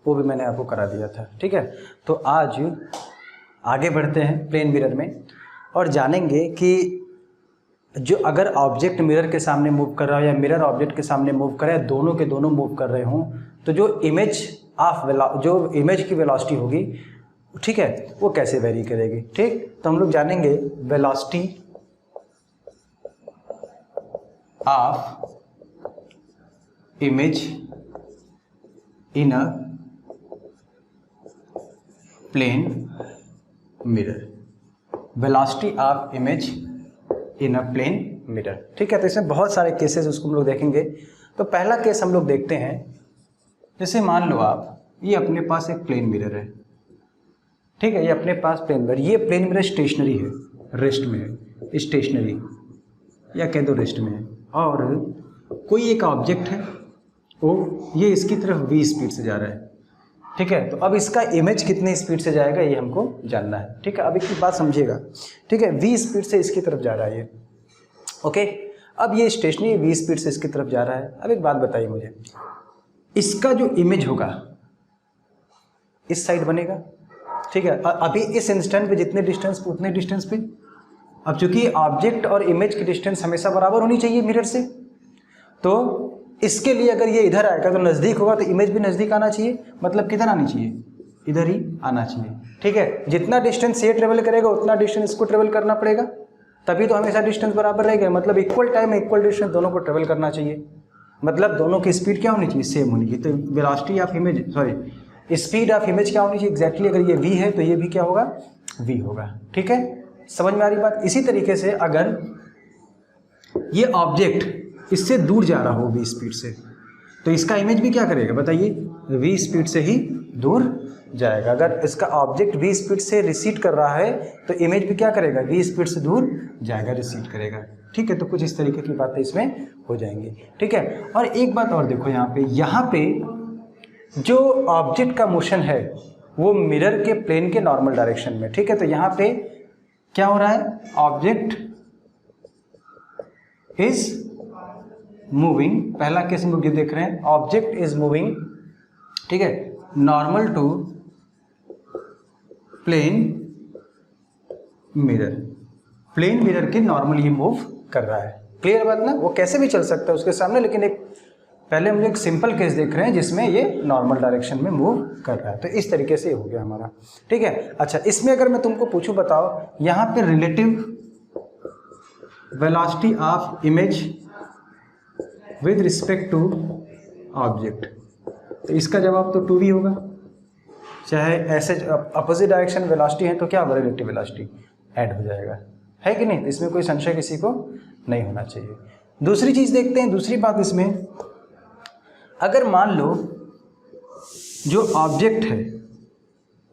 वो भी मैंने आपको करा दिया था, ठीक है। तो आज आगे बढ़ते हैं प्लेन मिरर में और जानेंगे कि जो अगर ऑब्जेक्ट मिरर के सामने मूव कर रहा है या मिरर ऑब्जेक्ट के सामने मूव कर रहा है, दोनों के दोनों मूव कर रहे हों, तो जो इमेज की वेलोसिटी होगी, ठीक है, वो कैसे वेरी करेगी। ठीक, तो हम लोग जानेंगे velocity of image in a plane mirror, velocity of image in a plane mirror. ठीक है, तो इसमें बहुत सारे केसेस उसको हम लोग देखेंगे। तो पहला केस हम लोग देखते हैं, जैसे मान लो आप ये अपने पास एक प्लेन मिरर है, ठीक है, ये अपने पास प्लेन मिरर, ये प्लेन मिरर स्टेशनरी है, रेस्ट में है, स्टेशनरी या कह दो रेस्ट में है, और कोई एक ऑब्जेक्ट है वो ये इसकी तरफ v स्पीड से जा रहा है, ठीक है। तो अब इसका इमेज कितनी स्पीड से जाएगा ये हमको जानना है, ठीक है। अब एक बात समझिएगा, ठीक है, v स्पीड से इसकी तरफ जा रहा है ये, ओके। अब ये स्टेशनरी v स्पीड से इसकी तरफ जा रहा है। अब एक बात बताइए मुझे, इसका जो इमेज होगा इस साइड बनेगा, ठीक है। अभी इस इंस्टेंट पे जितने डिस्टेंस पे उतने डिस्टेंस पे, अब चूंकि ऑब्जेक्ट और इमेज की डिस्टेंस हमेशा बराबर होनी चाहिए मिरर से, तो इसके लिए अगर ये इधर आएगा तो नज़दीक होगा, तो इमेज भी नज़दीक आना चाहिए, मतलब किधर आनी चाहिए, इधर ही आना चाहिए, ठीक है। जितना डिस्टेंस ये ट्रेवल करेगा उतना डिस्टेंस इसको ट्रेवल करना पड़ेगा, तभी तो हमेशा डिस्टेंस बराबर रहेगा, मतलब इक्वल टाइम इक्वल डिस्टेंस दोनों को ट्रेवल करना चाहिए, मतलब दोनों की स्पीड क्या होनी चाहिए, सेम होनी चाहिए। तो velocity of image, sorry, speed of image क्या होनी चाहिए एग्जैक्टली, अगर ये v है तो ये भी क्या होगा, v होगा, ठीक है। समझ में आ रही बात। इसी तरीके से अगर ये ऑब्जेक्ट इससे दूर जा रहा हो v स्पीड से, तो इसका इमेज भी क्या करेगा बताइए, v स्पीड से ही दूर जाएगा। अगर इसका ऑब्जेक्ट v स्पीड से रिसीड कर रहा है तो इमेज भी क्या करेगा, v स्पीड से दूर जाएगा, रिसीड करेगा, ठीक है। तो कुछ इस तरीके की बातें इसमें हो जाएंगी, ठीक है। और एक बात और देखो, यहाँ पे जो ऑब्जेक्ट का मोशन है वो मिरर के प्लेन के नॉर्मल डायरेक्शन में, ठीक है। तो यहाँ पे क्या हो रहा है, ऑब्जेक्ट इज मूविंग, पहला केस हम लोग ये देख रहे हैं, ऑब्जेक्ट इज मूविंग, ठीक है, normal to plane mirror, plane mirror के नॉर्मल ये मूव कर रहा है, क्लियर बात ना। वो कैसे भी चल सकता है उसके सामने, लेकिन एक पहले हम लोग एक सिंपल केस देख रहे हैं जिसमें ये नॉर्मल डायरेक्शन में मूव कर रहा है। तो इस तरीके से हो गया हमारा, ठीक है। अच्छा, इसमें अगर मैं तुमको पूछूं, बताओ यहाँ पे relative velocity of image with respect to object, तो इसका जवाब तो 2v होगा। चाहे ऐसे अपोजिट डायरेक्शन वेलोसिटी है तो क्या होगा, रिलेटिव वेलोसिटी ऐड हो जाएगा, है कि नहीं। इसमें कोई संशय किसी को नहीं होना चाहिए। दूसरी चीज़ देखते हैं, दूसरी बात इसमें, अगर मान लो जो ऑब्जेक्ट है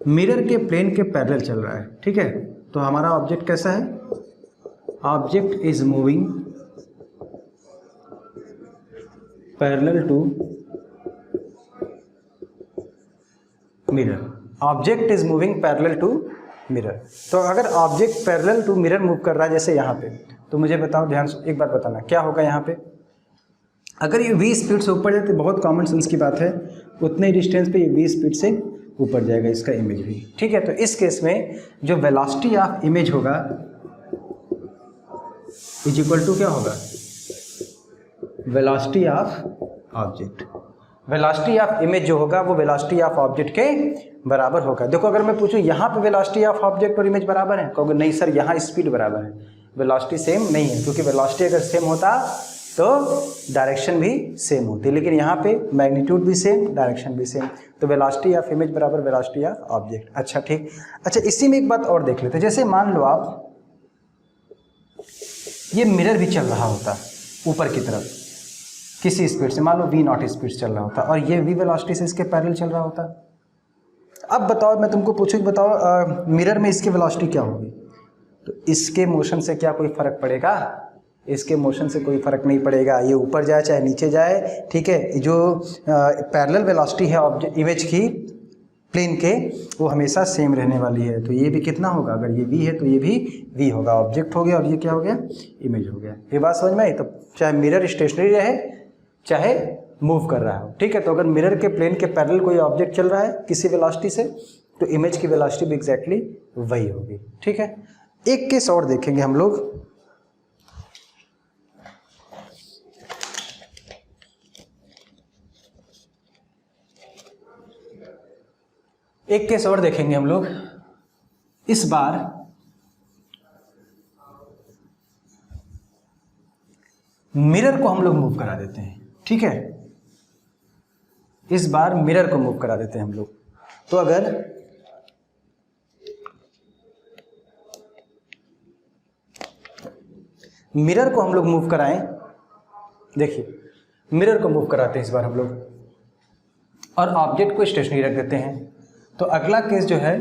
मिरर के प्लेन के पैरेलल चल रहा है, ठीक है, तो हमारा ऑब्जेक्ट कैसा है, object is moving parallel to mirror, object is moving parallel to mirror. तो अगर object parallel to mirror move कर रहा है जैसे यहाँ पे, तो मुझे बताओ, ध्यान से एक बात बताना, क्या होगा यहाँ पे, अगर ये v स्पीड से ऊपर जाए तो बहुत कॉमन सेंस की बात है, उतने डिस्टेंस पे ये v स्पीड से ऊपर जाएगा इसका इमेज भी, ठीक है। तो इस केस में जो वेलोसिटी ऑफ इमेज होगा इज इक्वल टू क्या होगा, velocity of object, velocity of image जो होगा वो वेलोसिटी ऑफ ऑब्जेक्ट के बराबर होगा। देखो, अगर मैं पूछूं यहाँ पे वेलोसिटी ऑफ ऑब्जेक्ट और इमेज बराबर है, कहोगे नहीं सर यहाँ स्पीड बराबर है, वेलोसिटी सेम नहीं है, क्योंकि वेलोसिटी अगर सेम होता तो डायरेक्शन भी सेम होती, लेकिन यहाँ पे मैग्नीट्यूड भी सेम, डायरेक्शन भी सेम, तो वेलोसिटी ऑफ इमेज बराबर वेलोसिटी ऑफ ऑब्जेक्ट। अच्छा, ठीक। अच्छा, इसी में एक बात और देख लेते हैं, जैसे मान लो आप ये मिरर भी चल रहा होता ऊपर की तरफ किसी स्पीड से, मान लो v0 स्पीड से चल रहा होता, और ये v वेलोसिटी से इसके पैरेलल चल रहा होता। अब बताओ, मैं तुमको पूछूं, बताओ मिरर में इसकी वेलोसिटी क्या होगी, तो इसके मोशन से क्या कोई फर्क पड़ेगा, इसके मोशन से कोई फर्क नहीं पड़ेगा, ये ऊपर जाए चाहे नीचे जाए, ठीक है। जो पैरेलल वेलोसिटी है ऑब्जेक्ट इमेज की प्लेन के, वो हमेशा सेम रहने वाली है। तो ये भी कितना होगा, अगर ये v है तो ये भी v होगा, ऑब्जेक्ट हो गया, और ये क्या हो गया, इमेज हो गया। ये बात समझ में आई। तो चाहे मिरर स्टेशनरी रहे चाहे मूव कर रहा हो, ठीक है। तो अगर मिरर के प्लेन के पैरेलल कोई ऑब्जेक्ट चल रहा है किसी वेलोसिटी से, तो इमेज की वेलोसिटी भी एग्जैक्टली वही होगी, ठीक है। एक केस और देखेंगे हम लोग। एक केस और देखेंगे हम लोग। इस बार मिरर को हम लोग मूव करा देते हैं, ठीक है। इस बार मिरर को मूव करा देते हैं हम लोग। तो अगर मिरर को हम लोग मूव कराएं, देखिए मिरर को मूव कराते हैं इस बार हम लोग, और ऑब्जेक्ट को स्टेशनरी रख देते हैं। तो अगला केस जो है,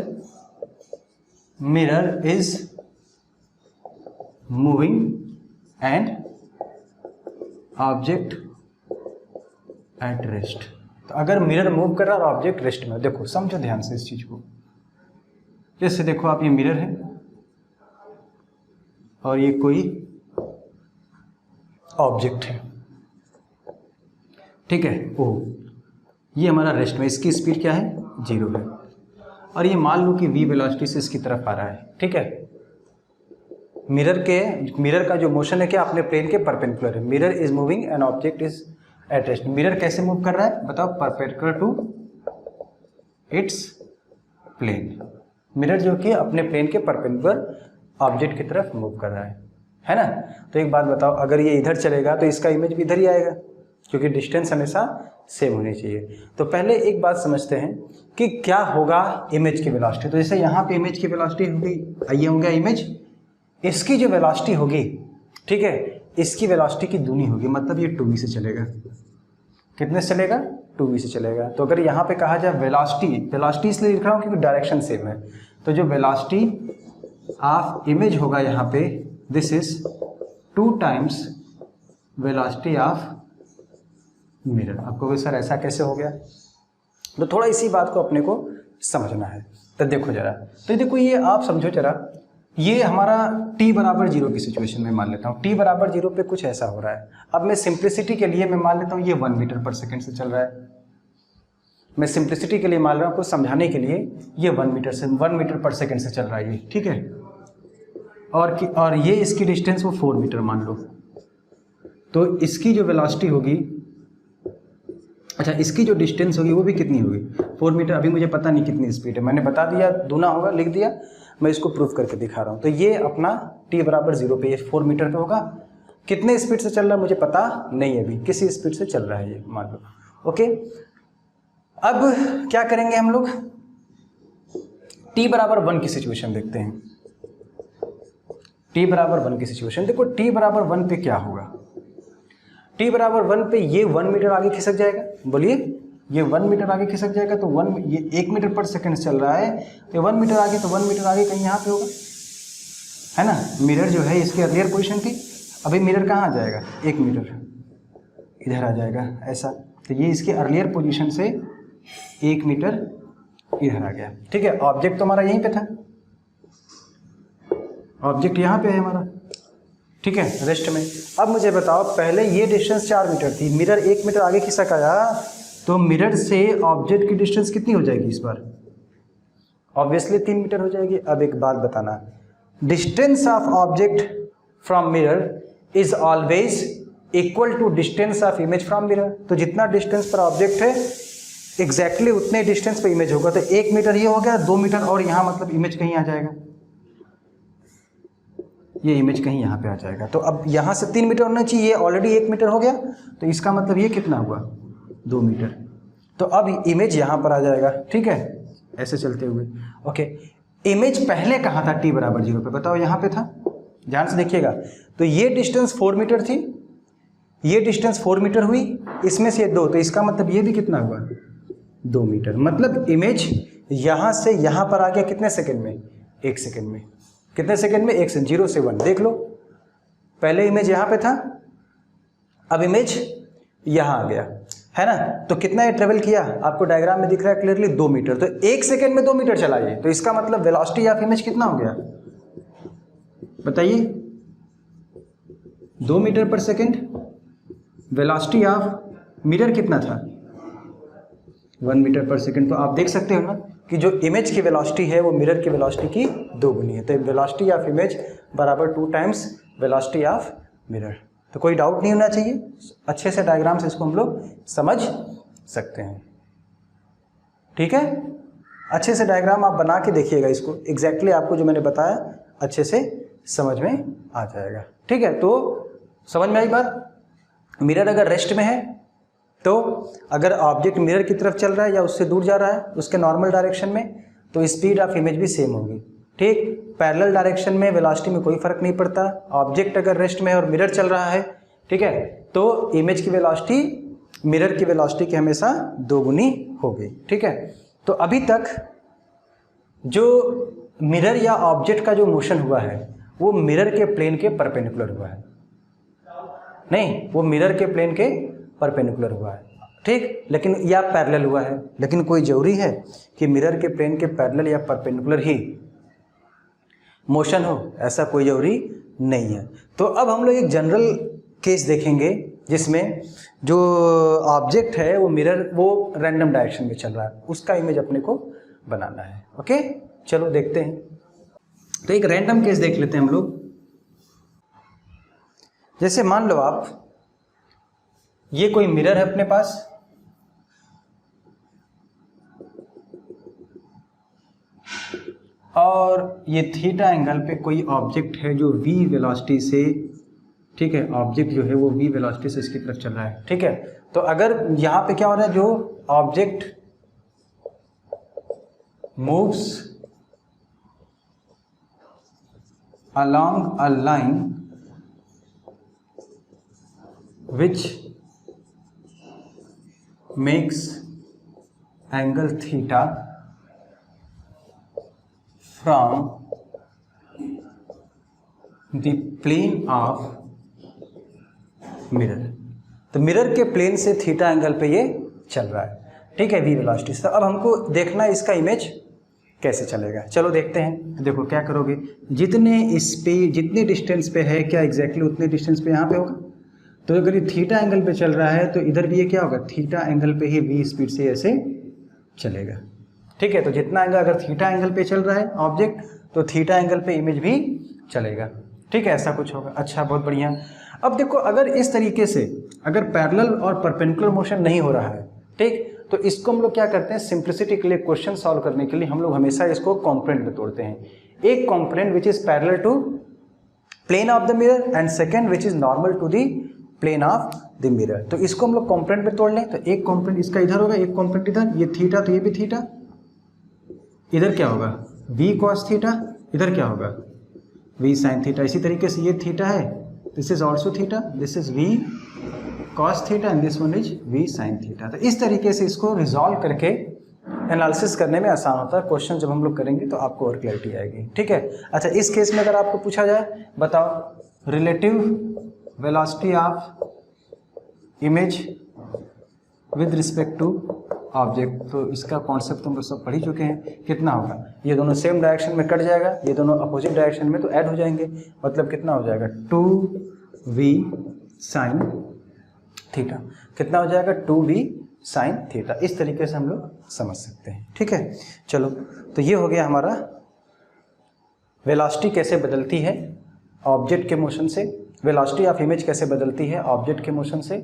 mirror is moving and object at rest. तो अगर मिरर मूव कर रहा है और ऑब्जेक्ट रेस्ट में, देखो समझो ध्यान से इस चीज को। जैसे देखो आप, ये मिरर है और ये कोई ऑब्जेक्ट है, ठीक है। ओ ये हमारा रेस्ट में, इसकी स्पीड क्या है, 0 है, और ये मान लो कि v वेलोसिटी से इसकी तरफ आ रहा है, ठीक है। मिरर का जो मोशन है क्या, अपने प्लेन के परपेंडिकुलर है। Mirror is moving and object is at rest. Mirror कैसे मूव कर रहा है बताओ, perpendicular to its plane. Mirror जो कि अपने प्लेन के परपेंडिकुलर ऑब्जेक्ट की तरफ मूव कर रहा है ना। तो एक बात बताओ, अगर ये इधर चलेगा तो इसका इमेज भी इधर ही आएगा, क्योंकि डिस्टेंस हमेशा सेम होनी चाहिए। तो पहले एक बात समझते हैं कि क्या होगा इमेज की वेलोसिटी। तो जैसे यहाँ पे इमेज की वेलोसिटी होगी, ये हो गया इमेज, इसकी जो वेलोसिटी होगी, ठीक है, इसकी वेलोसिटी की दूनी होगी, मतलब ये 2v से चलेगा। कितने से चलेगा, 2v से चलेगा। तो अगर यहाँ पे कहा जाए वेलोसिटी इसलिए लिख रहा हूँ क्योंकि डायरेक्शन सेम है। तो जो वेलोसिटी ऑफ इमेज होगा यहाँ पे, this is 2 times velocity of mirror. आपको भी सर ऐसा कैसे हो गया, तो थोड़ा इसी बात को अपने को समझना है। तो देखो जरा, तो देखो ये आप समझो जरा, ये हमारा t बराबर 0 की सिचुएशन में मान लेता हूँ। t बराबर 0 पे कुछ ऐसा हो रहा है। अब मैं सिंप्लिसिटी के लिए मैं मान लेता हूँ ये 1 मीटर पर सेकेंड से चल रहा है। मैं सिंप्लिसिटी के लिए मान रहा हूँ, कुछ समझाने के लिए, ये 1 मीटर पर सेकेंड से चल रहा है ये, ठीक है। और ये इसकी डिस्टेंस वो 4 मीटर मान लो। तो इसकी जो वेलोसिटी होगी, अच्छा इसकी जो डिस्टेंस होगी वो भी कितनी होगी, 4 मीटर। अभी मुझे पता नहीं कितनी स्पीड है, मैंने बता दिया दूना होगा, लिख दिया, मैं इसको प्रूफ करके दिखा रहा हूँ। तो ये अपना t बराबर 0 पे ये 4 मीटर पे होगा। कितने स्पीड से चल रहा है मुझे पता नहीं है, अभी किसी स्पीड से चल रहा है ये मान लो, ओके। अब क्या करेंगे हम लोग, t बराबर 1 की सिचुएशन देखते हैं। t बराबर 1 की सिचुएशन देखो, t बराबर 1 पे क्या होगा, t बराबर 1 पे ये 1 मीटर आगे खिसक जाएगा। बोलिए, ये 1 मीटर आगे खिसक जाएगा। तो ये 1 मीटर पर सेकंड चल रहा है, तो 1 मीटर आगे, तो 1 मीटर आगे कहीं यहाँ पे होगा, है ना। मिरर जो है इसकी अर्लियर पोजीशन थी, अभी मिरर कहाँ आ जाएगा, 1 मीटर इधर आ जाएगा ऐसा। तो ये इसकी अर्लियर पोजीशन से 1 मीटर इधर आ गया, ठीक है। ऑब्जेक्ट तो हमारा यहीं पे था, ऑब्जेक्ट यहाँ पे है हमारा, ठीक है, रेस्ट में। अब मुझे बताओ, पहले ये डिस्टेंस 4 मीटर थी, मिरर 1 मीटर आगे खिसक आया, तो मिरर से ऑब्जेक्ट की डिस्टेंस कितनी हो जाएगी इस बार, ऑब्वियसली 3 मीटर हो जाएगी। अब एक बात बताना, distance of object from mirror is always equal to distance of image from mirror. तो जितना डिस्टेंस पर ऑब्जेक्ट है एग्जैक्टली उतने डिस्टेंस पर इमेज होगा। तो 1 मीटर ये हो गया, 2 मीटर और यहाँ, मतलब इमेज कहीं आ जाएगा, ये इमेज कहीं यहाँ पे आ जाएगा। तो अब यहाँ से 3 मीटर होना चाहिए, ऑलरेडी 1 मीटर हो गया, तो इसका मतलब ये कितना हुआ, 2 मीटर। तो अब इमेज यहाँ पर आ जाएगा, ठीक है, ऐसे चलते हुए, ओके। इमेज पहले कहाँ था, t बराबर 0 पे, बताओ, यहाँ पे था, ध्यान से देखिएगा। तो ये डिस्टेंस 4 मीटर थी, ये डिस्टेंस 4 मीटर हुई, इसमें से 2, तो इसका मतलब ये भी कितना हुआ, 2 मीटर। मतलब इमेज यहाँ से यहाँ पर आ गया कितने सेकेंड में, 1 सेकेंड में। कितने सेकेंड में, 1 से 0 से 1। देख लो, पहले इमेज यहाँ पे था, अब इमेज यहाँ आ गया, है ना। तो कितना ये ट्रेवल किया, आपको डायग्राम में दिख रहा है क्लियरली, 2 मीटर। तो 1 सेकेंड में 2 मीटर चला ये, तो इसका मतलब वेलोसिटी ऑफ इमेज कितना हो गया, बताइए, 2 मीटर पर सेकेंड। वेलोसिटी ऑफ मिरर कितना था 1 मीटर पर सेकेंड। तो आप देख सकते हो ना कि जो इमेज की वेलोसिटी है वो मिरर की वेलोसिटी की 2 गुनी है। तो वेलोसिटी ऑफ इमेज बराबर 2 टाइम्स वेलोसिटी ऑफ मिरर। तो कोई डाउट नहीं होना चाहिए, अच्छे से डायग्राम से इसको हम लोग समझ सकते हैं। ठीक है, अच्छे से डायग्राम आप बना के देखिएगा इसको, एग्जैक्टली आपको जो मैंने बताया अच्छे से समझ में आ जाएगा। ठीक है, तो समझ में आई बात। मिरर अगर रेस्ट में है तो अगर ऑब्जेक्ट मिरर की तरफ चल रहा है या उससे दूर जा रहा है उसके नॉर्मल डायरेक्शन में, तो स्पीड ऑफ इमेज भी सेम होगी। ठीक, पैरेलल डायरेक्शन में वेलोसिटी में कोई फर्क नहीं पड़ता। ऑब्जेक्ट अगर रेस्ट में है और मिरर चल रहा है, ठीक है, तो इमेज की वेलोसिटी मिरर की वेलोसिटी की हमेशा 2 गुनी होगी। ठीक है, तो अभी तक जो मिरर या ऑब्जेक्ट का जो मोशन हुआ है वो मिरर के प्लेन के परपेंडिकुलर हुआ है, नहीं, वो मिरर के प्लेन के परपेंडिकुलर हुआ है। ठीक, लेकिन या पैरेलल हुआ है, लेकिन कोई जरूरी है कि मिरर के प्लेन के पैरेलल या परपेंडिकुलर ही मोशन हो, ऐसा कोई जरूरी नहीं है। तो अब हम लोग एक जनरल केस देखेंगे जिसमें जो ऑब्जेक्ट है वो मिरर वो रैंडम डायरेक्शन में चल रहा है, उसका इमेज अपने को बनाना है। ओके, चलो देखते हैं। तो एक रैंडम केस देख लेते हैं हम लोग। जैसे मान लो आप ये कोई मिरर है अपने पास, और ये थीटा एंगल पे कोई ऑब्जेक्ट है जो v वेलोसिटी से, ठीक है, ऑब्जेक्ट जो है वो v वेलोसिटी से इसकी तरफ चल रहा है। ठीक है, तो अगर यहाँ पे क्या हो रहा है, जो object moves along a line which makes angle theta from the plane of mirror। तो मिरर के प्लेन से थीटा एंगल पे ये चल रहा है, ठीक है, v वेलोसिटी से। अब हमको देखना है इसका इमेज कैसे चलेगा। चलो देखते हैं। देखो क्या करोगे, जितने डिस्टेंस पे है, क्या एग्जैक्टली उतने डिस्टेंस पे यहाँ पे होगा। तो अगर ये थीटा एंगल पे चल रहा है तो इधर भी ये क्या होगा, थीटा एंगल पे ही v स्पीड से ऐसे चलेगा। ठीक है, तो जितना एंगल अगर थीटा एंगल पे चल रहा है ऑब्जेक्ट, तो थीटा एंगल पे इमेज भी चलेगा। ठीक है, ऐसा कुछ होगा। अच्छा, बहुत बढ़िया। अब देखो, अगर इस तरीके से अगर पैरेलल और परपेंडिकुलर मोशन नहीं हो रहा है, ठीक, तो इसको हम लोग क्या करते हैं, सिंप्लिसिटी के लिए, क्वेश्चन सॉल्व करने के लिए हम लोग हमेशा इसको कॉम्पोनेंट में तोड़ते हैं। एक component which is parallel to plane of the mirror and second which is normal to the plane of the mirror. तो इसको हम लोग कॉम्पोनेंट में तोड़ लें। तो एक कॉम्पोनेंट इसका इधर होगा, एक कॉम्पोनेंट इधर, ये थीटा तो ये भी थीटा, इधर क्या होगा v cos थीटा, इधर क्या होगा v sin थीटा। इसी तरीके से ये थीटा है, this is also theta, this is v cos theta and this one is v sin theta. तो इस तरीके से इसको रिजॉल्व करके एनालिसिस करने में आसान होता है। क्वेश्चन जब हम लोग करेंगे तो आपको और क्लैरिटी आएगी। ठीक है, अच्छा, इस केस में अगर आपको पूछा जाए, बताओ relative velocity of image with respect to object. तो इसका कॉन्सेप्ट तुम लोग सब पढ़ ही चुके हैं। कितना होगा, ये दोनों सेम डायरेक्शन में कट जाएगा, ये दोनों अपोजिट डायरेक्शन में तो ऐड हो जाएंगे, मतलब कितना हो जाएगा 2v sin थीटा। कितना हो जाएगा 2v sin थीटा। इस तरीके से हम लोग समझ सकते हैं। ठीक है, चलो, तो ये हो गया हमारा वेलोसिटी कैसे बदलती है ऑब्जेक्ट के मोशन से, वेलोसिटी ऑफ इमेज कैसे बदलती है ऑब्जेक्ट के मोशन से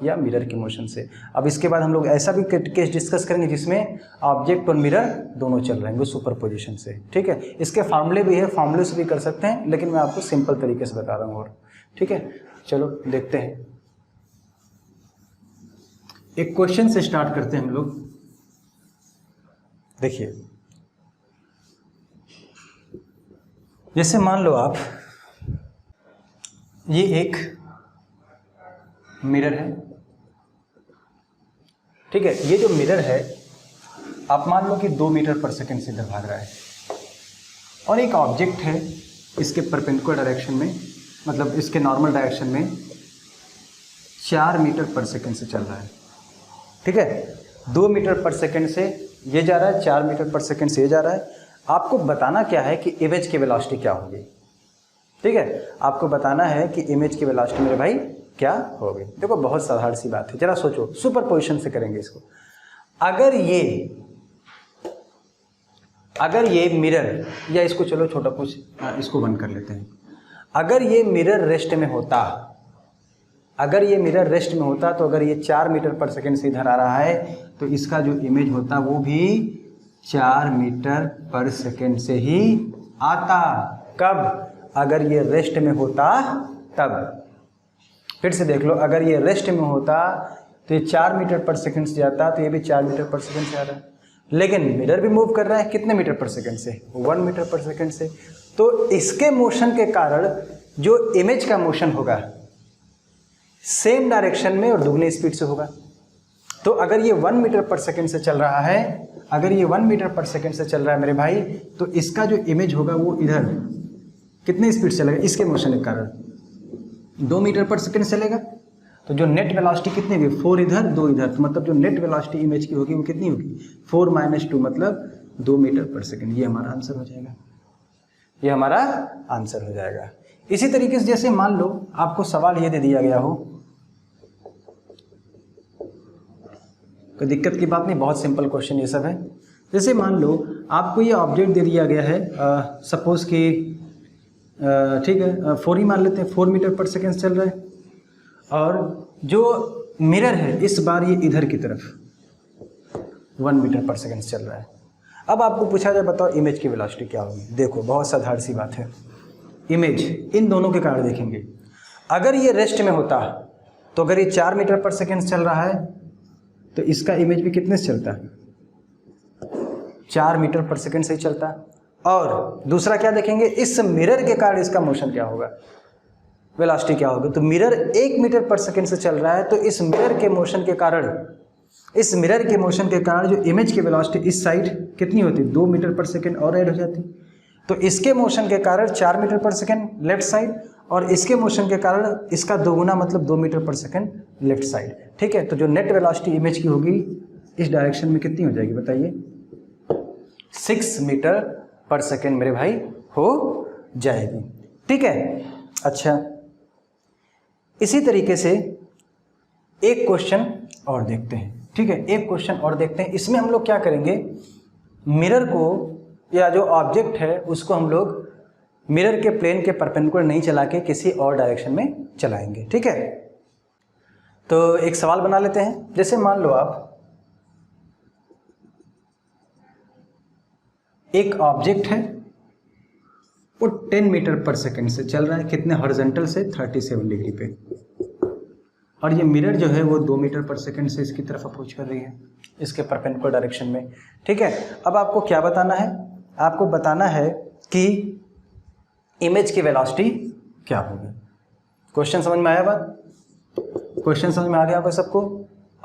या मिरर के मोशन से। अब इसके बाद हम लोग ऐसा भी केस डिस्कस करेंगे जिसमें ऑब्जेक्ट और मिरर दोनों चल रहे हैं सुपर पोजिशन से। ठीक है, इसके फार्मूले भी है, फार्मूले से भी कर सकते हैं, लेकिन मैं आपको सिंपल तरीके से बता रहा हूँ। और ठीक है, चलो देखते हैं। एक क्वेश्चन से स्टार्ट करते हैं हम लोग। देखिए, जैसे मान लो आप, ये एक मिरर है, ठीक है, ये जो मिरर है आप मान लो कि 2 मीटर पर सेकंड से इधर भाग रहा है, और एक ऑब्जेक्ट है इसके परपेंडिकुलर डायरेक्शन में, मतलब इसके नॉर्मल डायरेक्शन में 4 मीटर पर सेकंड से चल रहा है। ठीक है, 2 मीटर पर सेकंड से ये जा रहा है, 4 मीटर पर सेकंड से ये जा रहा है। आपको बताना क्या है कि इमेज की वेलोसिटी क्या होगी। ठीक है, आपको बताना है कि इमेज की वेलोसिटी मेरे भाई क्या होगी। देखो बहुत साधारण सी बात है, जरा सोचो, सुपर पोजिशन से करेंगे इसको। अगर ये मिरर, या इसको चलो छोटा कुछ इसको बंद कर लेते हैं। अगर ये मिरर रेस्ट में होता, तो अगर ये 4 मीटर पर सेकेंड से इधर आ रहा है तो इसका जो इमेज होता वो भी 4 मीटर पर सेकेंड से ही आता। कब? अगर ये रेस्ट में होता तब। फिर से देख लो, अगर ये रेस्ट में होता तो ये 4 मीटर पर सेकेंड से जाता, तो ये भी 4 मीटर पर सेकेंड से आ रहा है। लेकिन मिरर भी मूव कर रहा है कितने मीटर पर सेकेंड से? 1 मीटर पर सेकेंड से। तो इसके मोशन के कारण जो इमेज का मोशन होगा सेम डायरेक्शन में और दुगनी स्पीड से होगा। तो अगर ये 1 मीटर पर सेकेंड से चल रहा है, मेरे भाई, तो इसका जो इमेज होगा वो इधर कितनी स्पीड से चलेगा? इसके मोशन के कारण 2 मीटर पर सेकेंड चलेगा। तो जो नेट वेलोसिटी कितनी होगी? 4 इधर 2 इधर, तो मतलब जो नेट वेलोसिटी इमेज की होगी वो कितनी होगी? 4 - 2 मतलब 2 मीटर पर सेकेंड। ये हमारा आंसर हो जाएगा। इसी तरीके से जैसे मान लो आपको सवाल ये दे दिया गया हो, कोई दिक्कत की बात नहीं, बहुत सिंपल क्वेश्चन ये सब है। जैसे मान लो आपको ये ऑब्जेक्ट दे दिया गया है, सपोज कि ठीक है 4 ही मान लेते हैं, 4 मीटर पर सेकेंड चल रहा है, और जो मिरर है इस बार ये इधर की तरफ 1 मीटर पर सेकेंड चल रहा है। अब आपको पूछा जाए बताओ इमेज की वेलोसिटी क्या होगी। देखो बहुत साधारण सी बात है, इमेज इन दोनों के कारण देखेंगे। अगर ये रेस्ट में होता तो अगर ये 4 मीटर पर सेकेंड चल रहा है तो इसका इमेज भी कितने से चलता? 4 मीटर पर सेकेंड से ही चलता। और दूसरा क्या देखेंगे, इस मिरर के कारण इसका मोशन क्या होगा, वेलोसिटी क्या होगी। तो मिरर 1 मीटर पर सेकेंड से चल रहा है, तो इस मिरर के मोशन के कारण जो इमेज की वेलोसिटी इस साइड कितनी होती? 2 मीटर पर सेकेंड और ऐड हो जाती। तो इसके मोशन के कारण 4 मीटर पर सेकेंड लेफ्ट साइड, और इसके मोशन के कारण इसका दोगुना मतलब 2 मीटर पर सेकेंड लेफ्ट साइड। ठीक है, तो जो नेट वेलोसिटी इमेज की होगी इस डायरेक्शन में कितनी हो जाएगी बताइए? 6 मीटर पर सेकेंड मेरे भाई हो जाएगी। ठीक है, अच्छा इसी तरीके से एक क्वेश्चन और देखते हैं। ठीक है, एक क्वेश्चन और देखते हैं। इसमें हम लोग क्या करेंगे, मिरर को या जो ऑब्जेक्ट है उसको हम लोग मिरर के प्लेन के परपेंडिकुलर नहीं चला के किसी और डायरेक्शन में चलाएंगे। ठीक है, तो एक सवाल बना लेते हैं। जैसे मान लो आप एक ऑब्जेक्ट है, वो 10 मीटर पर सेकेंड से चल रहा है, कितने? हॉरिजॉन्टल से 37 डिग्री पे, और ये मिरर जो है वो 2 मीटर पर सेकेंड से इसकी तरफ अप्रोच कर रही है, इसके परपेंडिकुलर डायरेक्शन में। ठीक है, अब आपको क्या बताना है? आपको बताना है कि इमेज की वेलोसिटी क्या होगी। क्वेश्चन समझ में आया बात? क्वेश्चन समझ में आ गया होगा सबको?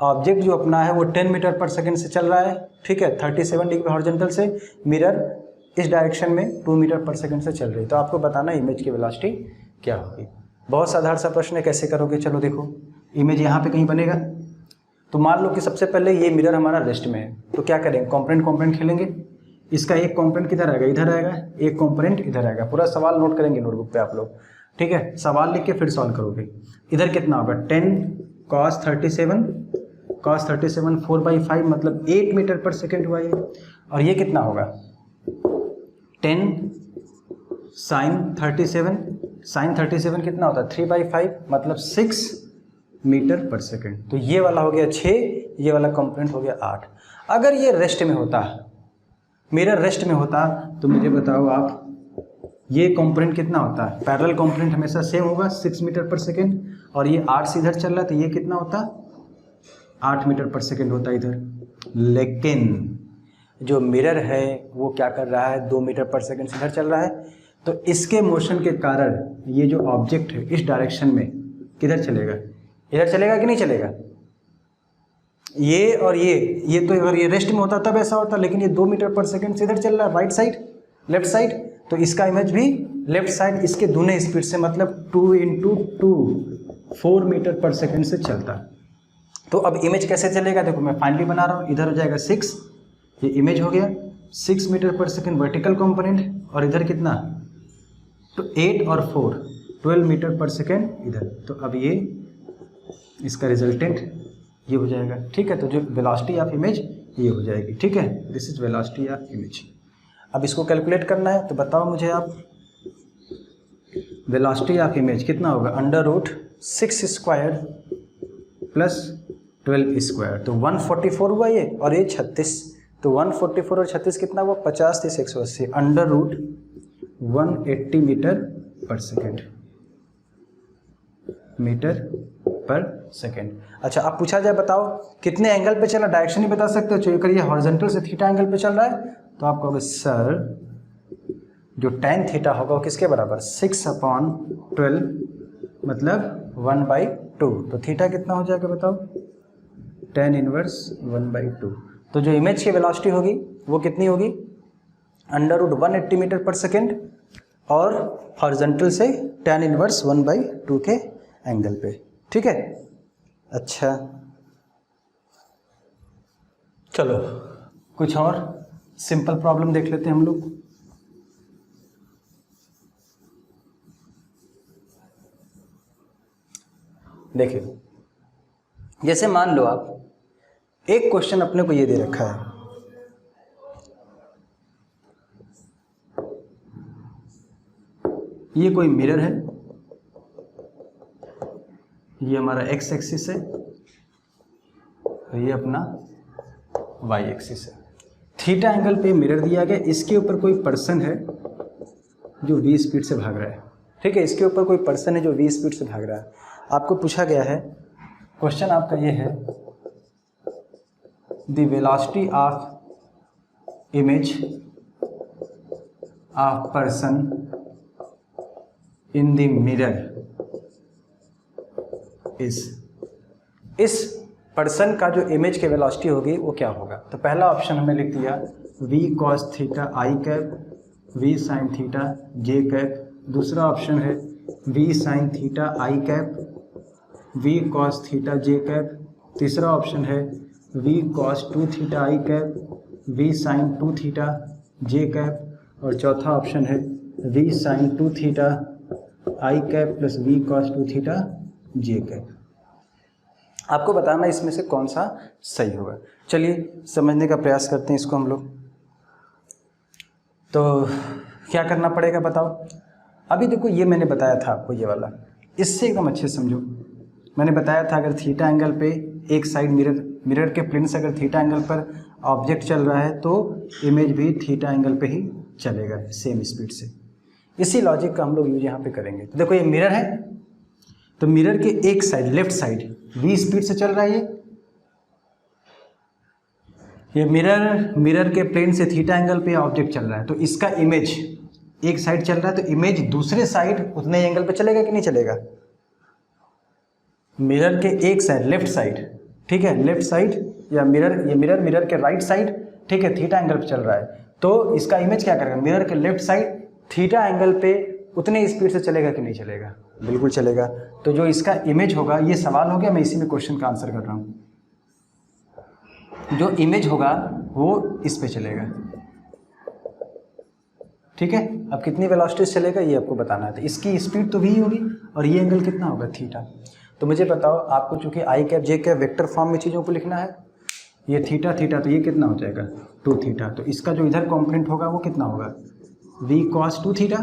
ऑब्जेक्ट जो अपना है वो 10 मीटर पर सेकेंड से चल रहा है, ठीक है, 37 डिग्री हॉरिजॉन्टल से, मिरर इस डायरेक्शन में 2 मीटर पर सेकेंड से चल रही है। तो आपको बताना इमेज की वेलोसिटी क्या होगी। बहुत साधारण सा प्रश्न है, कैसे करोगे? चलो देखो, इमेज यहाँ पे कहीं बनेगा, तो मान लो कि सबसे पहले ये मिरर हमारा रेस्ट में है, तो क्या करेंगे? कॉम्पोनेंट खेलेंगे। इसका एक कॉम्पोनेंट किधर आएगा? इधर आएगा, एक कॉम्पोनेंट इधर आएगा। पूरा सवाल नोट करेंगे नोटबुक पे आप लोग। ठीक है, सवाल लिख के फिर सॉल्व करोगे। इधर कितना होगा? 10 cos 37 4/5 मतलब 8 मीटर पर सेकेंड हुआ ये। और ये कितना होगा? 10 sin 37 कितना होता है? 3/5 मतलब 6 मीटर पर सेकेंड। तो ये वाला हो गया 6, ये वाला कंपोनेंट हो गया 8। अगर ये रेस्ट में होता, मिरर रेस्ट में होता, तो मुझे बताओ आप, ये कंपोनेंट कितना होता है? पैरेलल कंपोनेंट हमेशा सेम होगा 6 मीटर पर सेकेंड, और ये 8 से इधर चल रहा है, तो ये कितना होता? 8 मीटर पर सेकेंड होता है इधर। लेकिन जो मिरर है वो क्या कर रहा है? 2 मीटर पर सेकेंड से इधर चल रहा है, तो इसके मोशन के कारण ये जो ऑब्जेक्ट है इस डायरेक्शन में किधर चलेगा? इधर चलेगा कि नहीं चलेगा? ये और ये तो अगर ये रेस्ट में होता तब ऐसा होता, लेकिन ये 2 मीटर पर सेकेंड से इधर चल रहा है, राइट साइड लेफ्ट साइड, तो इसका इमेज भी लेफ्ट साइड इसके दूने स्पीड से, मतलब 2 × 2 4 मीटर पर सेकेंड से चलता। तो अब इमेज कैसे चलेगा? देखो मैं फाइनली बना रहा हूँ। इधर हो जाएगा 6, ये इमेज हो गया 6 मीटर पर सेकेंड वर्टिकल कंपोनेंट, और इधर कितना? तो 8 और 4 12 मीटर पर सेकेंड इधर। तो अब ये इसका रिजल्टेंट ये हो जाएगा, ठीक है। तो जो वेलोसिटी ऑफ इमेज ये हो जाएगी, ठीक है। This is velocity of image. अब इसको कैलकुलेट करना है, तो बताओ मुझे आप, वेलोसिटी ऑफ इमेज कितना होगा, √6 स्क्वायर प्लस 12 स्क्वायर, तो 144 हुआ ये, और ये 36, तो 144 और 36 कितना हुआ, 50 × 180, √180 मीटर पर सेकेंड। अच्छा, अब पूछा जाए बताओ कितने एंगल पे चला, डायरेक्शन ही बता सकते हो। चलिए करिए, हॉरिजॉन्टल से थीटा एंगल पे चल रहा है, तो आप कहोगे सर जो tan थीटा होगा वो किसके बराबर, 6/12 मतलब 1/2, तो थीटा कितना हो जाएगा बताओ, tan इनवर्स 1/2। तो जो इमेज की वेलोसिटी होगी वो कितनी होगी, √180 मीटर पर सेकेंड, और हॉरिजॉन्टल से tan इनवर्स 1/2 के एंगल पे, ठीक है। अच्छा चलो कुछ और सिंपल प्रॉब्लम देख लेते हैं हम लोग। देखिए, जैसे मान लो आप, एक क्वेश्चन अपने को ये दे रखा है, ये कोई मिरर है, ये हमारा x एक्सिस है, तो ये अपना y एक्सिस है। थीटा एंगल पे मिरर दिया गया, इसके ऊपर कोई पर्सन है जो v स्पीड से भाग रहा है, ठीक है। इसके ऊपर कोई पर्सन है जो v स्पीड से भाग रहा है। आपको पूछा गया है, क्वेश्चन आपका ये है, the velocity of image of person in the mirror इस पर्सन का जो इमेज के वेलोसिटी होगी वो क्या होगा। तो पहला ऑप्शन हमने लिख दिया v cos theta i cap, v sin theta j cap. दूसरा ऑप्शन है v sin theta i cap, v cos theta j cap. तीसरा ऑप्शन है v cos 2 theta i cap, v sin 2 theta j cap. और चौथा option है v sin 2 theta i cap plus v cos 2 theta j cap. आपको बताना इसमें से कौन सा सही होगा। चलिए समझने का प्रयास करते हैं इसको हम लोग। तो क्या करना पड़ेगा बताओ। अभी देखो, ये मैंने बताया था आपको, ये वाला, इससे एकदम अच्छे से समझो। मैंने बताया था अगर थीटा एंगल पे एक साइड मिरर के प्लेन से अगर थीटा एंगल पर ऑब्जेक्ट चल रहा है तो इमेज भी थीटा एंगल पे ही चलेगा सेम स्पीड से। इसी लॉजिक का हम लोग यूज यहाँ पे करेंगे। तो देखो, ये मिरर है, तो मिरर के एक side, left side v speed से चल रहा है, ये मिरर के प्लेन से थीटा एंगल पे ऑब्जेक्ट चल रहा है, तो इसका इमेज एक साइड चल रहा है, तो इमेज दूसरे साइड उतने एंगल पे चलेगा कि नहीं चलेगा। मिरर के एक साइड, लेफ्ट साइड, ठीक है, लेफ्ट साइड या मिरर के राइट साइड, ठीक है, थीटा एंगल पे चल रहा है, तो इसका इमेज क्या करेगा, मिरर के लेफ्ट साइड थीटा एंगल पे उतने स्पीड से चलेगा कि नहीं चलेगा, बिल्कुल चलेगा। तो जो इसका इमेज होगा, ये सवाल हो गया, मैं इसी में क्वेश्चन का आंसर कर रहा हूँ। जो इमेज होगा वो इस पे चलेगा, ठीक है। अब कितनी वेलोसिटी से चलेगा ये आपको बताना है। तो इसकी स्पीड तो v होगी और ये एंगल कितना होगा, थीटा। तो मुझे बताओ, आपको चूंकि आई कैप जे कैप वेक्टर फॉर्म में चीज़ों को लिखना है, ये थीटा तो ये कितना हो जाएगा 2 थीटा। तो इसका जो इधर कॉम्पोनेंट होगा वो कितना होगा v cos 2 थीटा,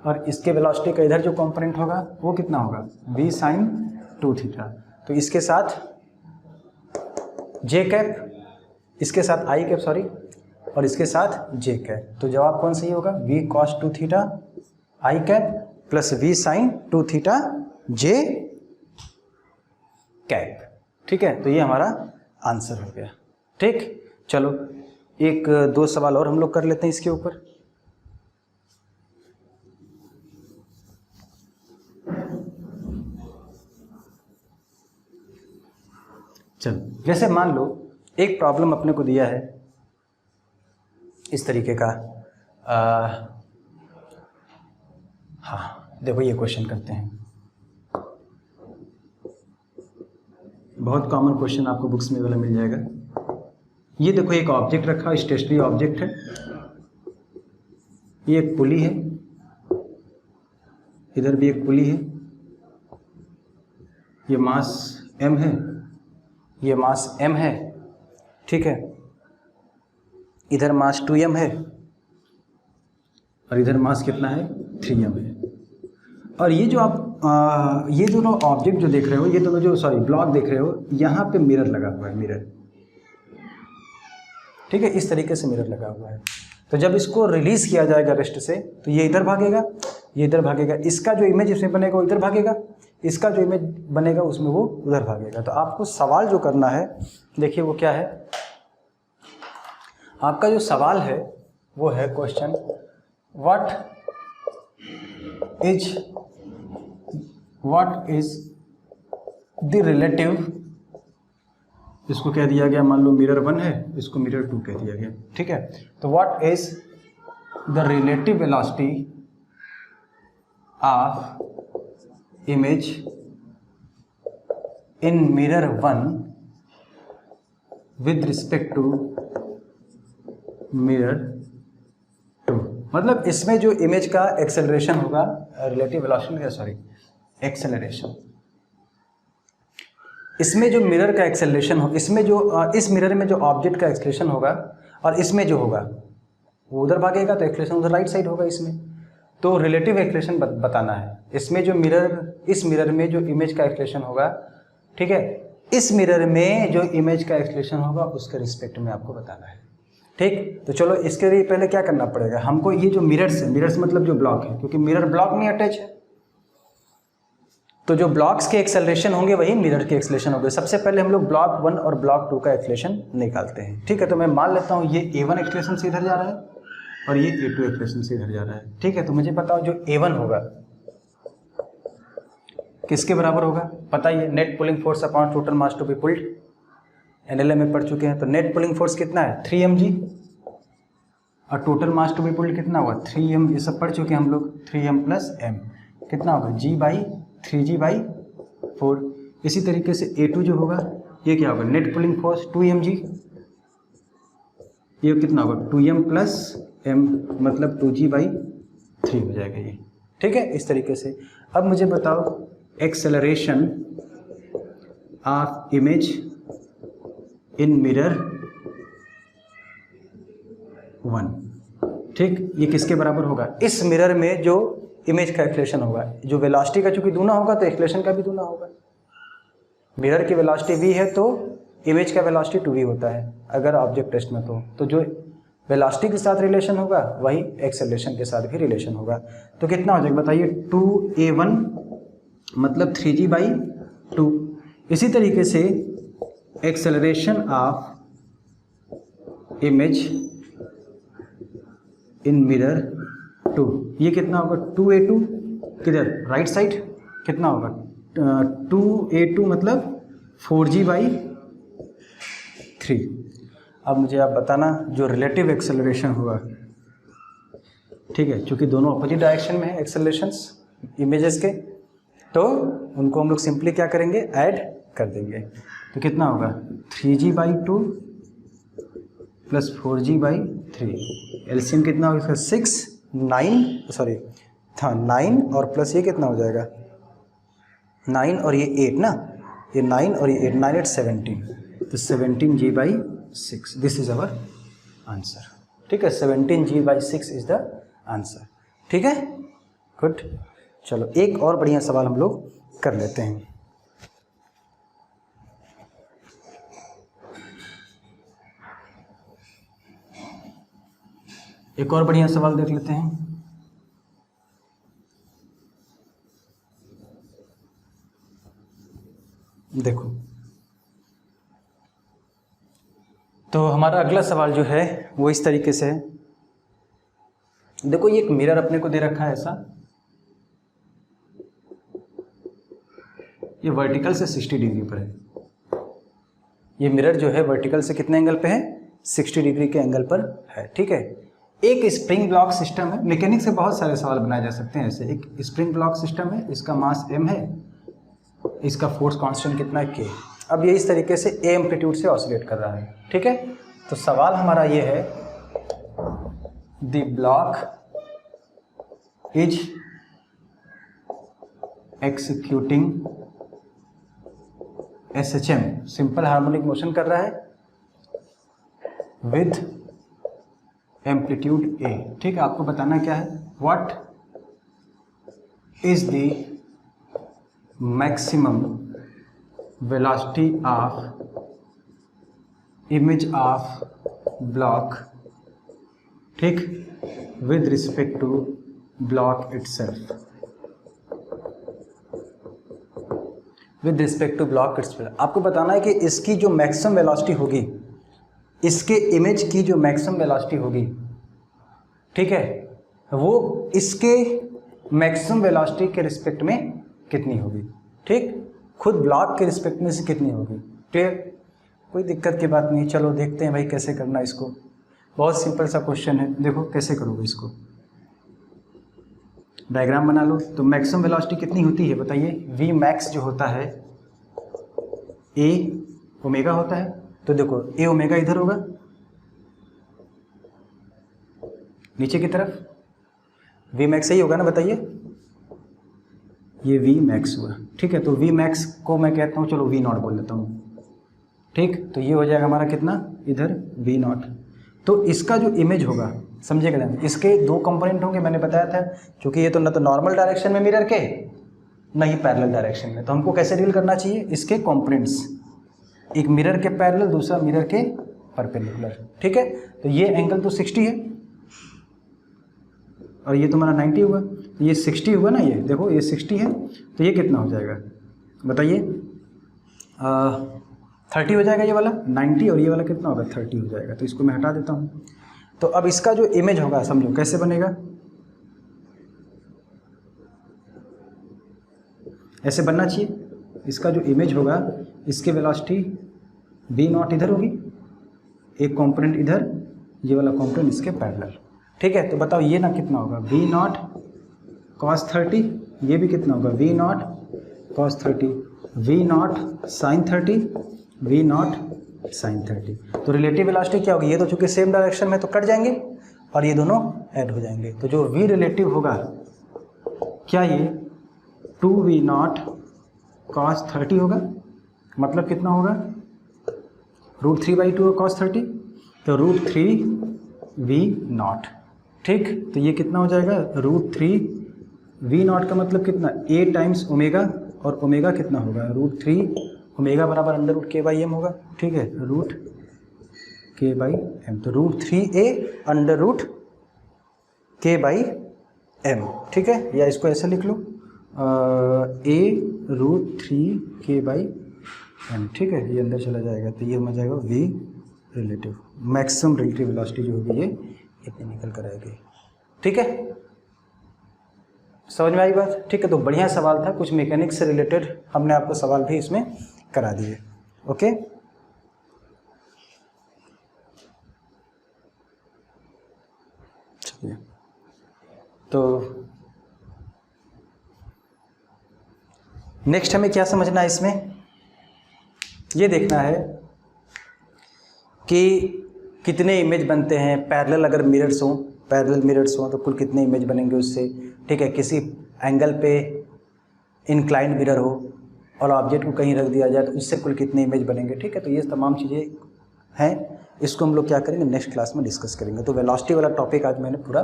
और इसके वेलोसिटी का इधर जो कंपोनेंट होगा वो कितना होगा v sin 2 थीटा। तो इसके साथ j कैप, इसके साथ i कैप सॉरी, और इसके साथ j कैप। तो जवाब कौन सही होगा, v cos 2 theta i cap plus v sin 2 theta j cap, ठीक है। तो ये हमारा आंसर हो गया, ठीक। चलो एक दो सवाल और हम लोग कर लेते हैं इसके ऊपर। चलो, जैसे मान लो एक प्रॉब्लम अपने को दिया है इस तरीके का, हाँ देखो, ये क्वेश्चन करते हैं। बहुत कॉमन क्वेश्चन आपको बुक्स में वाला मिल जाएगा। ये देखो, एक ऑब्जेक्ट रखा, स्टेशनरी ऑब्जेक्ट है, ये एक पुली है, इधर भी एक पुली है, ये मास m है, ये मास m है, ठीक है, इधर मास 2m है और इधर मास कितना है 3m है। और ये जो आप ये दोनों ऑब्जेक्ट जो देख रहे हो, ये दोनों जो ब्लॉक देख रहे हो, यहाँ पे मिरर लगा हुआ है, मिरर, ठीक है, इस तरीके से मिरर लगा हुआ है। तो जब इसको रिलीज किया जाएगा रेस्ट से तो ये इधर भागेगा, ये इधर भागेगा, इसका जो इमेज इसमें बनेगा वो इधर भागेगा, इसका जो इमेज बनेगा उसमें वो उधर भागेगा। तो आपको सवाल जो करना है, देखिए वो क्या है, आपका जो सवाल है वो है question, what is the relative, इसको कह दिया गया, मान लो मिरर 1 है, इसको मिरर 2 कह दिया गया, ठीक है। तो what is the relative velocity of image in mirror 1 with respect to mirror 2। मतलब इसमें जो इमेज का एक्सेलरेशन होगा, रिलेटिव वेलोसिटी एक्सेलरेशन, इसमें जो मिरर का एक्सेलरेशन हो, इसमें जो इस मिरर में जो ऑब्जेक्ट का एक्सेलरेशन होगा और इसमें जो होगा वो उधर भागेगा, तो एक्सेलरेशन उधर राइट साइड होगा इसमें। तो रिलेटिव एक्सेलरेशन बताना है, इसमें जो मिरर, इस मिरर में जो इमेज का एक्सेलरेशन होगा, ठीक है, इस मिरर में जो इमेज का एक्सेलरेशन होगा उसके रिस्पेक्ट में आपको बताना है, ठीक। तो चलो इसके लिए पहले क्या करना पड़ेगा हमको, ये जो मिरर्स मतलब जो ब्लॉक है, क्योंकि मिरर ब्लॉक में अटैच है, तो जो ब्लॉक्स के एक्सेलरेशन होंगे वही मिरर के एक्सेलरेशन होंगे। सबसे पहले हम लोग ब्लॉक 1 और ब्लॉक 2 का एक्सेलरेशन निकालते हैं, ठीक है। तो मैं मान लेता हूँ ये A1 एक्सेलरेशन से इधर जा रहा है और ये A2 एक्सेलरेशन से इधर जा रहा है, ठीक है। तो मुझे बताओ जो A1 होगा किसके बराबर होगा, पता ही है, net pulling force upon total mass to be pulled, NLM में पढ़ चुके हैं। तो नेट पुलिंग फोर्स कितना है 3mg और total mass to be pulled कितना होगा 3m, ये सब पढ़ चुके हैं हम लोग, 3m + m कितना होगा g/3g/4। इसी तरीके से A2 जो होगा ये क्या होगा, नेट पुलिंग फोर्स 2mg, ये कितना होगा 2m + m मतलब 2g/3 हो जाएगा ये, ठीक है। इस तरीके से अब मुझे बताओ acceleration of image in mirror 1, ठीक, ये किसके बराबर होगा, इस मिरर में जो इमेज का एक्सेलरेशन होगा, जो वेलोसिटी का चूंकि दूना होगा तो एक्सेलरेशन का भी दूना होगा। मिरर की वेलोसिटी v है तो इमेज का वेलोसिटी 2v होता है अगर ऑब्जेक्ट रेस्ट में, तो जो वेलोसिटी के साथ रिलेशन होगा वही एक्सेलरेशन के साथ भी रिलेशन होगा। तो कितना हो जाएगा बताइए, 2a1 मतलब 3g/2। इसी तरीके से acceleration of image in mirror 2, ये कितना होगा 2a2, किधर राइट साइड कितना होगा 2a2 मतलब 4g/3। अब मुझे आप बताना जो रिलेटिव एक्सेलरेशन हुआ, ठीक है, क्योंकि दोनों अपोजिट डायरेक्शन में है एक्सेलरेशंस इमेजेस के, तो उनको हम लोग सिंपली क्या करेंगे, ऐड कर देंगे। तो कितना होगा 3g/2 + 4g/3, एलसीएम कितना होगा इसका 6, 9 और प्लस ये कितना हो जाएगा 9 और ये 8 ना, ये 9 और ये 8, 9 8 17, तो 17g/6 this is our answer, ठीक है। 17g/6 इज द आंसर, ठीक है, गुड। चलो एक और बढ़िया सवाल हम लोग कर लेते हैं। एक और बढ़िया सवाल देख लेते हैं। देखो, तो हमारा अगला सवाल जो है वो इस तरीके से है। देखो ये एक मिरर अपने को दे रखा है ऐसा, ये वर्टिकल से 60 डिग्री पर है। ये मिरर जो है वर्टिकल से कितने एंगल पे है 60 डिग्री के एंगल पर है, ठीक है। एक स्प्रिंग ब्लॉक सिस्टम है, मैकेनिक्स से बहुत सारे सवाल बनाए जा सकते हैं ऐसे। एक स्प्रिंग ब्लॉक सिस्टम है, इसका मास m है, इसका फोर्स कांस्टेंट कितना है k। अब ये इस तरीके से a एम्पलीट्यूड से ऑसिलेट कर रहा है, ठीक है। तो सवाल हमारा ये है, the block is executing SHM simple harmonic motion कर रहा है विथ एम्पलीट्यूड A। ठीक है, आपको बताना क्या है, what is the maximum velocity of image of block, ठीक, with respect to block itself, with respect to block itself. आपको बताना है कि इसकी जो मैक्सिमम वेलोसिटी होगी, इसके इमेज की जो मैक्सिमम वेलोसिटी होगी, ठीक है, वो इसके मैक्सिमम वेलोसिटी के रिस्पेक्ट में कितनी होगी, ठीक, खुद ब्लॉक के रिस्पेक्ट में से कितनी होगी। क्लियर, कोई दिक्कत की बात नहीं। चलो देखते हैं भाई कैसे करना है इसको। बहुत सिंपल सा क्वेश्चन है, देखो कैसे करोगे इसको। डायग्राम बना लो। तो मैक्सिमम वेलोसिटी कितनी होती है बताइए। वी मैक्स जो होता है ए ओमेगा होता है। तो देखो ए ओमेगा इधर होगा नीचे की तरफ, वी मैक्स सही होगा ना, बताइए। ये वी मैक्स हुआ, ठीक है। तो वी मैक्स को मैं कहता हूँ, चलो वी नॉट बोल देता हूँ, ठीक। तो ये हो जाएगा हमारा कितना, इधर वी नॉट। तो इसका जो इमेज होगा, समझिएगा ना, इसके दो कंपोनेंट होंगे, मैंने बताया था, क्योंकि ये तो न तो नॉर्मल डायरेक्शन में मिरर के, न ही पैरेलल डायरेक्शन में। तो हमको कैसे डील करना चाहिए, इसके कंपोनेंट्स, एक मिरर के पैरेलल, दूसरा मिरर के परपेंडिकुलर, ठीक है। तो ये एंगल तो 60 है और ये तुम्हारा 90 हुआ, तो ये 60 हुआ ना, ये देखो ये 60 है, तो ये कितना हो जाएगा बताइए, 30 हो जाएगा ये वाला 90, और ये वाला कितना होगा 30 हो जाएगा। तो इसको मैं हटा देता हूँ। तो अब इसका जो इमेज होगा, समझो कैसे बनेगा, ऐसे बनना चाहिए। इसका जो इमेज होगा, इसके वेलोसिटी v नॉट इधर होगी, एक कंपोनेंट इधर, ये वाला कंपोनेंट इसके पैरेलल, ठीक है। तो बताओ ये ना कितना होगा, v नॉट cos 30, ये भी कितना होगा v not cos 30, v not sin 30, v not sin 30। तो रिलेटिव वेलोसिटी क्या होगी, ये तो चूंकि सेम डायरेक्शन में तो कट जाएंगे और ये दोनों ऐड हो जाएंगे। तो जो v रिलेटिव होगा, क्या ये 2v नॉट cos 30 होगा, मतलब कितना होगा √3/2 cos 30, तो √3v नॉट, ठीक। तो ये कितना हो जाएगा √3v नॉट का मतलब कितना, a टाइम्स ओमेगा, और ओमेगा कितना होगा √3 ओमेगा बराबर √k/m होगा, ठीक है, √k/m। तो √3a √k/m, ठीक है। या इसको ऐसे लिख लो, a √3k/m, ठीक है। ये अंदर चला जाएगा, तो ये हो जाएगा v relative, maximum relative velocity जो होगी ये इतनी निकल कर आएगी, ठीक है। समझ में आई बात, ठीक है। तो बढ़िया सवाल था, कुछ मैकेनिक्स से रिलेटेड हमने आपको सवाल भी इसमें करा दिए, ओके। चलिए, तो नेक्स्ट हमें क्या समझना है इसमें, ये देखना है कि कितने इमेज बनते हैं पैरेलल। अगर मिरर्स हों, पैरेलल मिरर्स हों, तो कुल कितने इमेज बनेंगे उससे, ठीक है। किसी एंगल पे इंक्लाइंड मिरर हो और ऑब्जेक्ट को कहीं रख दिया जाए तो उससे कुल कितने इमेज बनेंगे, ठीक है। तो ये तमाम चीज़ें हैं, इसको हम लोग क्या करेंगे नेक्स्ट क्लास में डिस्कस करेंगे। तो वेलोसिटी वाला टॉपिक आज मैंने पूरा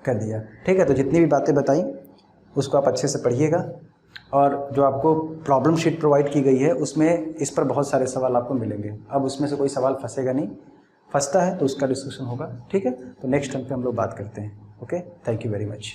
कर दिया, ठीक है। तो जितनी भी बातें बताई उसको आप अच्छे से पढ़िएगा, और जो आपको प्रॉब्लम शीट प्रोवाइड की गई है उसमें इस पर बहुत सारे सवाल आपको मिलेंगे। अब उसमें से कोई सवाल फंसेगा नहीं, फंसता है तो उसका डिस्कशन होगा, ठीक है। तो नेक्स्ट टाइम पे हम लोग बात करते हैं, okay. Thank you very much.